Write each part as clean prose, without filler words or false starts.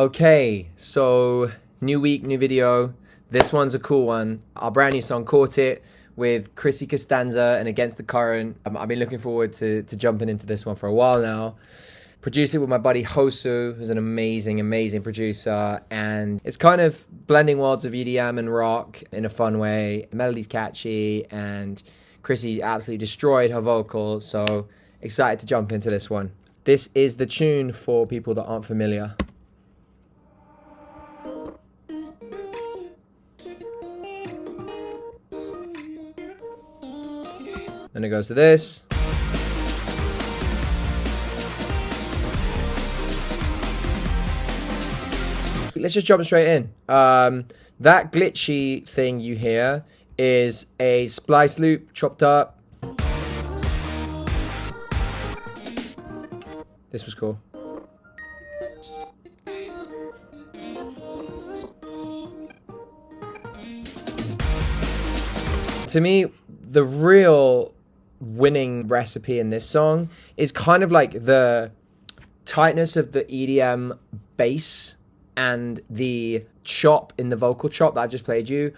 Okay, so new week, new video. This one's a cool one. Our brand new song, Caught It, with Chrissy, Costanza, and Against the Current. I've been looking forward to jumping into this one for a while now. Produced it with my buddy Hosu, who's an amazing producer. And it's kind of blending worlds of EDM and rock in a fun way. The melody's catchy, and Chrissy absolutely destroyed her vocal. So excited to jump into this one. This is the tune for people that aren't familiar. Then it goes to this. Let's just jump straight in. That glitchy thing you hear is a splice loop chopped up. This was cool. To me, the real winning recipe in this song is kind of like the tightness of the EDM bass and the chop in the vocal chop that I just played you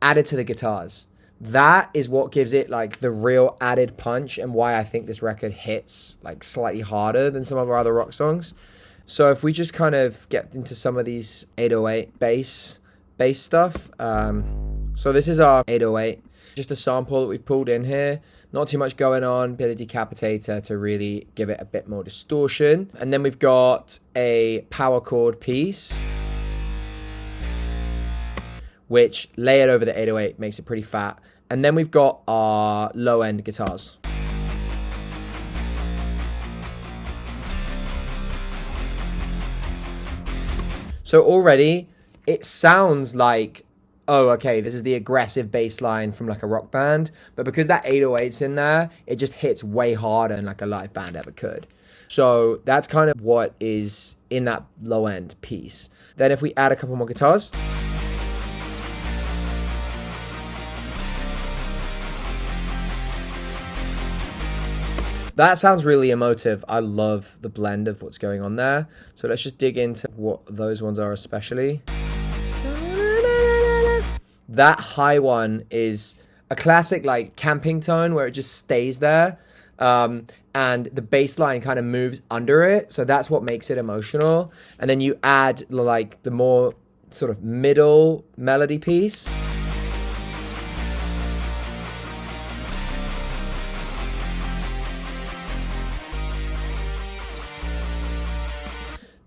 added to the guitars. That is what gives it like the real added punch and why I think this record hits like slightly harder than some of our other rock songs. So if we just kind of get into some of these 808 bass stuff. So this is our 808. Just a sample that we've pulled in here. Not too much going on. Bit of decapitator to really give it a bit more distortion. And then we've got a power chord piece, which layered over the 808 makes it pretty fat. And then we've got our low end guitars. So already it sounds like, oh, okay, this is the aggressive bass line from like a rock band. But because that 808's in there, it just hits way harder than like a live band ever could. So that's kind of what is in that low end piece. Then if we add a couple more guitars. That sounds really emotive. I love the blend of what's going on there. So let's just dig into what those ones are especially. That high one is a classic like camping tone where it just stays there. And the bass line kind of moves under it. So that's what makes it emotional. And then you add like the more sort of middle melody piece.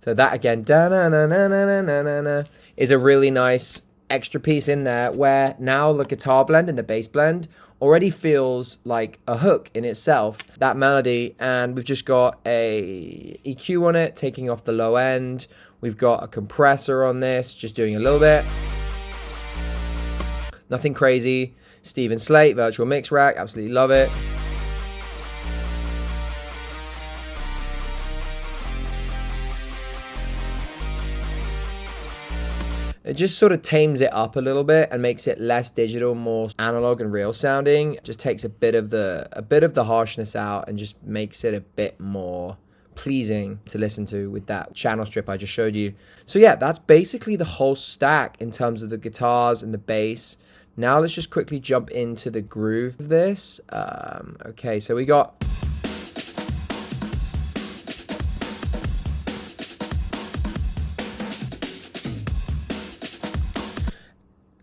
So that again, da-na-na-na-na-na-na-na, is a really nice extra piece in there where now the guitar blend and the bass blend already feels like a hook in itself, that melody. And we've just got a EQ on it, taking off the low end. We've got a compressor on this, just doing a little bit. Nothing crazy. Steven Slate, virtual mix rack, absolutely love it. It just sort of tames it up a little bit and makes it less digital, more analog and real sounding. It just takes a bit of the harshness out and just makes it a bit more pleasing to listen to with that channel strip I just showed you. So yeah, that's basically the whole stack in terms of the guitars and the bass. Now let's just quickly jump into the groove of this. Okay, so we got...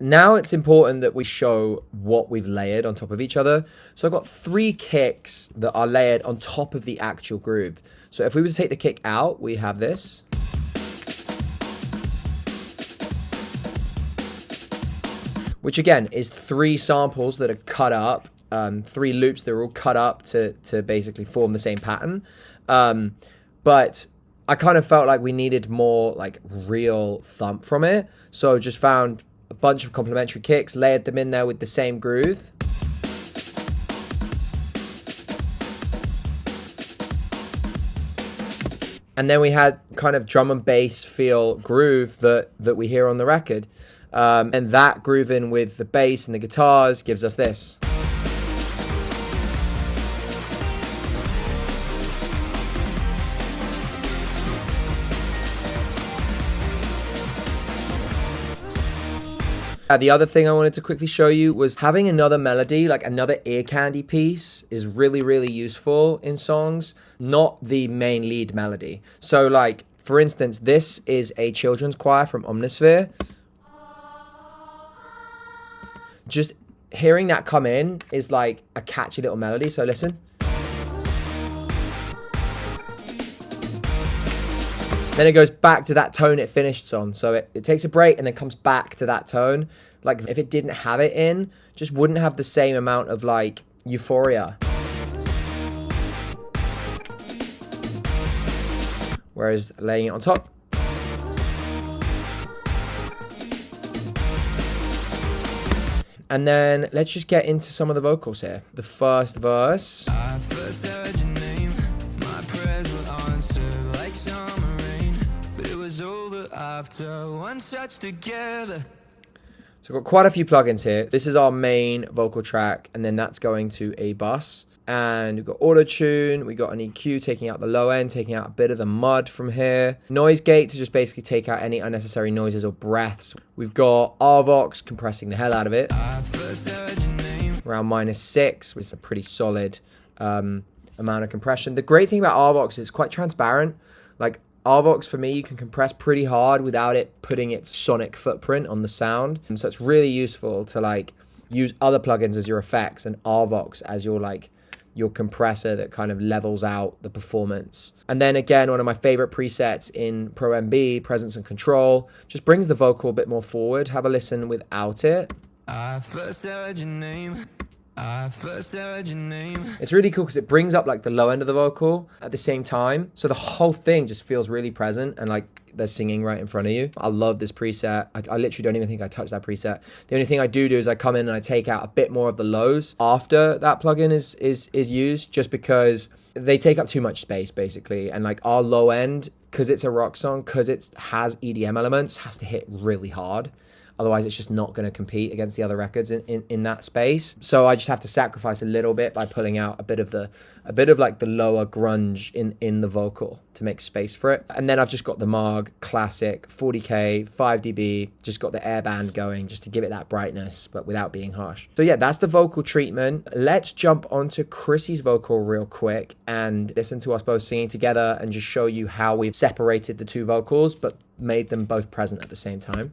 Now it's important that we show what we've layered on top of each other. So I've got 3 kicks that are layered on top of the actual groove. So if we were to take the kick out, we have this. Which again is 3 samples that are cut up, 3 loops that are all cut up to basically form the same pattern. But I kind of felt like we needed more like real thump from it. So just found a bunch of complementary kicks, layered them in there with the same groove. And then we had kind of drum and bass feel groove that we hear on the record. And that grooving with the bass and the guitars gives us this. The other thing I wanted to quickly show you was having another melody, like another ear candy piece, is really, really useful in songs, not the main lead melody. So like, for instance, this is a children's choir from Omnisphere. Just hearing that come in is like a catchy little melody, so listen. Then it goes back to that tone it finished on. So it takes a break and then comes back to that tone. Like if it didn't have it in, just wouldn't have the same amount of like euphoria. Whereas laying it on top. And then let's just get into some of the vocals here. The first verse. I first heard your name. My prayers will answer like summer rain. But it was over after one touch together. So we've got quite a few plugins here. This is our main vocal track, and then that's going to a bus. And we've got auto-tune, we got an EQ taking out the low end, taking out a bit of the mud from here. Noise gate to just basically take out any unnecessary noises or breaths. We've got RVox compressing the hell out of it. Around -6, which is a pretty solid amount of compression. The great thing about RVox is it's quite transparent. Like RVox for me, you can compress pretty hard without it putting its sonic footprint on the sound. And so it's really useful to like use other plugins as your effects and RVox as your compressor that kind of levels out the performance. And then again, one of my favorite presets in Pro MB, Presence and Control, just brings the vocal a bit more forward. Have a listen without it. I first heard your name. I first heard your name. It's really cool because it brings up like the low end of the vocal at the same time. So the whole thing just feels really present and like they're singing right in front of you. I love this preset. I literally don't even think I touched that preset. The only thing I do is I come in and I take out a bit more of the lows after that plugin is used, just because they take up too much space basically. And like our low end, because it's a rock song, because it has EDM elements, has to hit really hard. Otherwise, it's just not going to compete against the other records in that space. So I just have to sacrifice a little bit by pulling out a bit of like the lower grunge in the vocal to make space for it. And then I've just got the Marg Classic 40K 5 dB, just got the air band going just to give it that brightness, but without being harsh. So yeah, that's the vocal treatment. Let's jump onto Chrissy's vocal real quick and listen to us both singing together and just show you how we've separated the two vocals, but made them both present at the same time.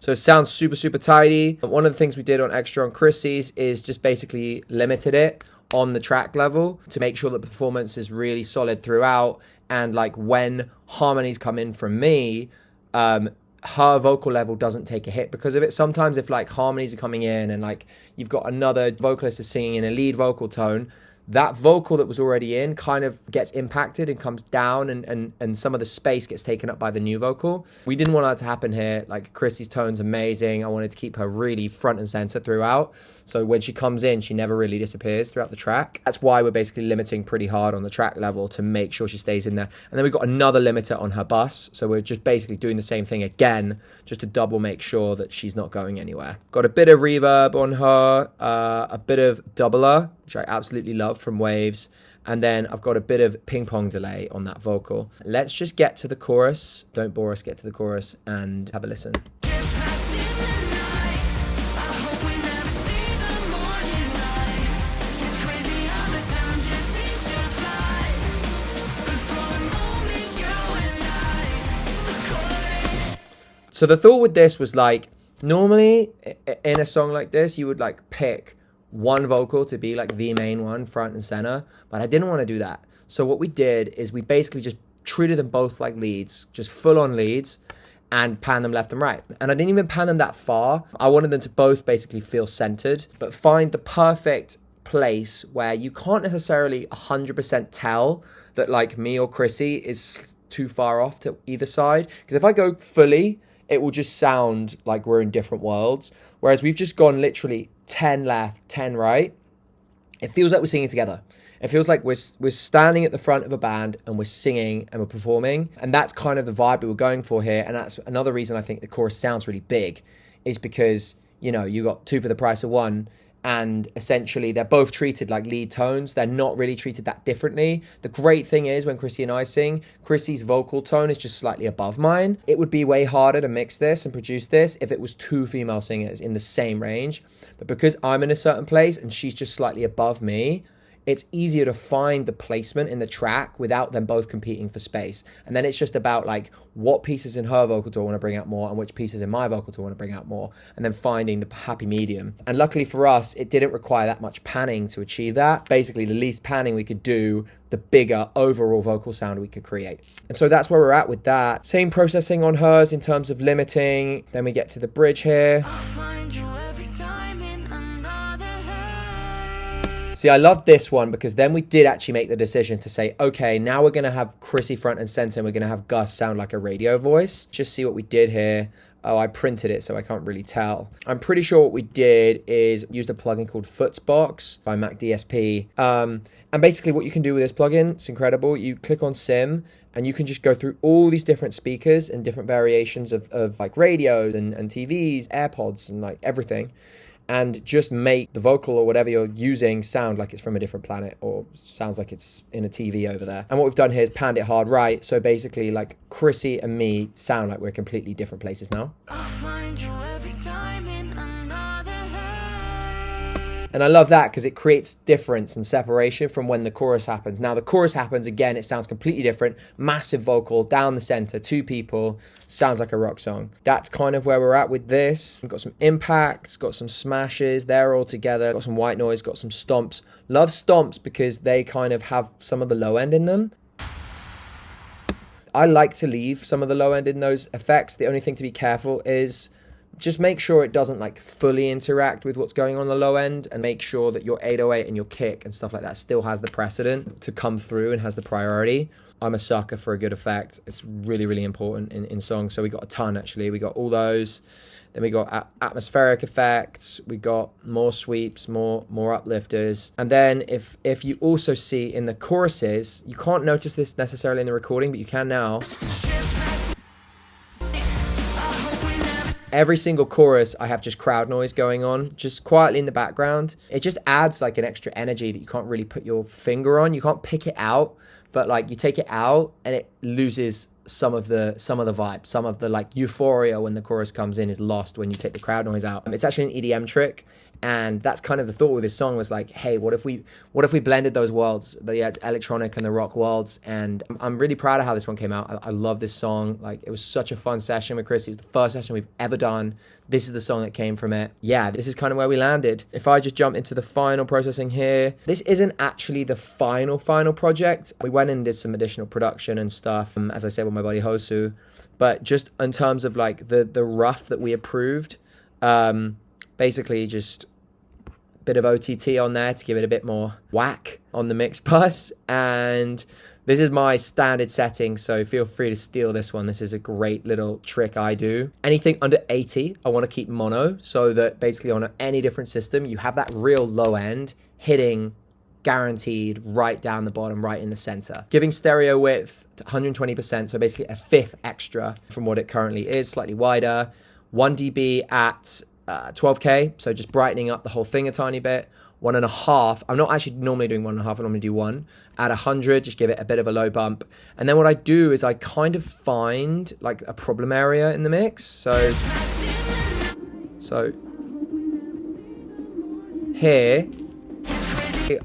So it sounds super, super tidy. One of the things we did on Extra on Chrissy's is just basically limited it on the track level to make sure that the performance is really solid throughout. And like when harmonies come in from me, her vocal level doesn't take a hit because of it. Sometimes if like harmonies are coming in and like you've got another vocalist is singing in a lead vocal tone, that vocal that was already in kind of gets impacted and comes down and some of the space gets taken up by the new vocal. We didn't want that to happen here. Like Chrissy's tone's amazing. I wanted to keep her really front and center throughout. So when she comes in, she never really disappears throughout the track. That's why we're basically limiting pretty hard on the track level to make sure she stays in there. And then we've got another limiter on her bus. So we're just basically doing the same thing again, just to double make sure that she's not going anywhere. Got a bit of reverb on her, a bit of doubler, which I absolutely love from Waves. And then I've got a bit of ping pong delay on that vocal. Let's just get to the chorus. Don't bore us, get to the chorus and have a listen. So the thought with this was like, normally in a song like this, you would like pick one vocal to be like the main one, front and center, but I didn't want to do that. So what we did is we basically just treated them both like leads, just full on leads, and pan them left and right. And I didn't even pan them that far. I wanted them to both basically feel centered, but find the perfect place where you can't necessarily 100% tell that like me or Chrissy is too far off to either side. Because if I go fully, it will just sound like we're in different worlds. Whereas we've just gone literally 10 left, 10 right. It feels like we're singing together. It feels like we're standing at the front of a band and we're singing and we're performing. And that's kind of the vibe we were going for here. And that's another reason I think the chorus sounds really big, is because, you know, you got two for the price of one. and essentially they're both treated like lead tones. They're not really treated that differently. The great thing is when Chrissy and I sing, Chrissy's vocal tone is just slightly above mine. It would be way harder to mix this and produce this if it was two female singers in the same range. But because I'm in a certain place and she's just slightly above me, it's easier to find the placement in the track without them both competing for space. And then it's just about like what pieces in her vocal do I want to bring out more and which pieces in my vocal do I want to bring out more, and then finding the happy medium. And luckily for us, it didn't require that much panning to achieve that. Basically, the least panning we could do, the bigger overall vocal sound we could create. And so that's where we're at with that. Same processing on hers in terms of limiting. Then we get to the bridge here. See, I love this one because then we did actually make the decision to say, okay, now we're going to have Chrissy front and center and we're going to have Gus sound like a radio voice. Just see what we did here. Oh, I printed it, so I can't really tell. I'm pretty sure what we did is used a plugin called Footsbox by Mac DSP. And basically what you can do with this plugin, it's incredible. You click on Sim and you can just go through all these different speakers and different variations of like radios and TVs, AirPods and like everything, and just make the vocal or whatever you're using sound like it's from a different planet or sounds like it's in a TV over there. And what we've done here is panned it hard right. So basically like Chrissy and me sound like we're completely different places now. I'll find you every time in another life. And I love that because it creates difference and separation from when the chorus happens. Now the chorus happens again, it sounds completely different. Massive vocal down the center, two people, sounds like a rock song. That's kind of where we're at with this. We've got some impacts, got some smashes, they're all together, got some white noise, got some stomps. Love stomps because they kind of have some of the low end in them. I like to leave some of the low end in those effects. The only thing to be careful is just make sure it doesn't like fully interact with what's going on the low end, and make sure that your 808 and your kick and stuff like that still has the precedent to come through and has the priority. I'm a sucker for a good effect. It's really, really important in songs. So we got a ton actually. We got all those. Then we got atmospheric effects. We got more sweeps, more uplifters. And then if you also see in the choruses, you can't notice this necessarily in the recording, but you can now. Every single chorus, I have just crowd noise going on, just quietly in the background. It just adds like an extra energy that you can't really put your finger on. You can't pick it out, but like you take it out and it loses some of the vibe, some of the like euphoria when the chorus comes in is lost when you take the crowd noise out. It's actually an EDM trick. And that's kind of the thought with this song was like, hey, what if we blended those worlds, the electronic and the rock worlds? And I'm really proud of how this one came out. I love this song. Like, it was such a fun session with Chrissy. It was the first session we've ever done. This is the song that came from it. Yeah, this is kind of where we landed. If I just jump into the final processing here, this isn't actually the final project. We went in and did some additional production and stuff, as I said, with my buddy Hosu. But just in terms of like the rough that we approved, basically just a bit of OTT on there to give it a bit more whack on the mix bus. And this is my standard setting, so feel free to steal this one. This is a great little trick I do. Anything under 80, I want to keep mono, so that basically on any different system, you have that real low end hitting guaranteed right down the bottom, right in the center. Giving stereo width 120%, so basically a fifth extra from what it currently is, slightly wider. 1 dB at 12K, so just brightening up the whole thing a tiny bit. 1.5, I'm not actually normally doing 1.5, I normally do 1. At 100, just give it a bit of a low bump. And then what I do is I kind of find like a problem area in the mix. So here,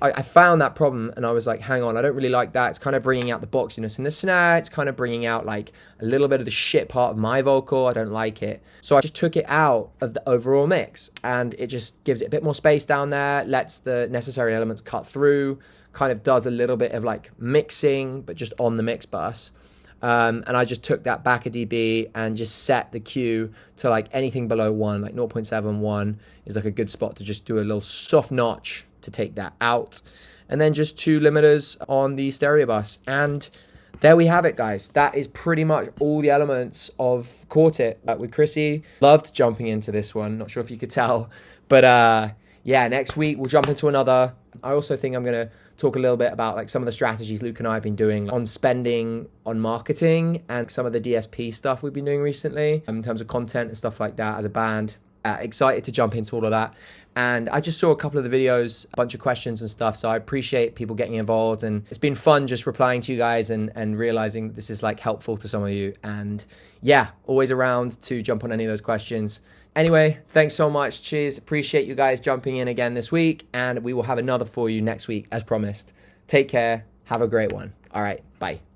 I found that problem and I was like, hang on, I don't really like that. It's kind of bringing out the boxiness in the snare. It's kind of bringing out like a little bit of the shit part of my vocal. I don't like it. So I just took it out of the overall mix and it just gives it a bit more space down there, lets the necessary elements cut through, kind of does a little bit of like mixing, but just on the mix bus. And I just took that back a dB and just set the Q to like anything below 1, like 0.71 is like a good spot to just do a little soft notch to take that out, and then just 2 limiters on the stereo bus. And there we have it, guys. That is pretty much all the elements of Caught It with Chrissy. Loved jumping into this one, not sure if you could tell, but yeah, next week we'll jump into another. I also think I'm gonna talk a little bit about like some of the strategies Luke and I have been doing on spending on marketing and some of the DSP stuff we've been doing recently in terms of content and stuff like that as a band. excited to jump into all of that. And I just saw a couple of the videos, a bunch of questions and stuff. So I appreciate people getting involved. And it's been fun just replying to you guys and realizing this is like helpful to some of you. And yeah, always around to jump on any of those questions. Anyway, thanks so much. Cheers. Appreciate you guys jumping in again this week. And we will have another for you next week, as promised. Take care. Have a great one. All right. Bye.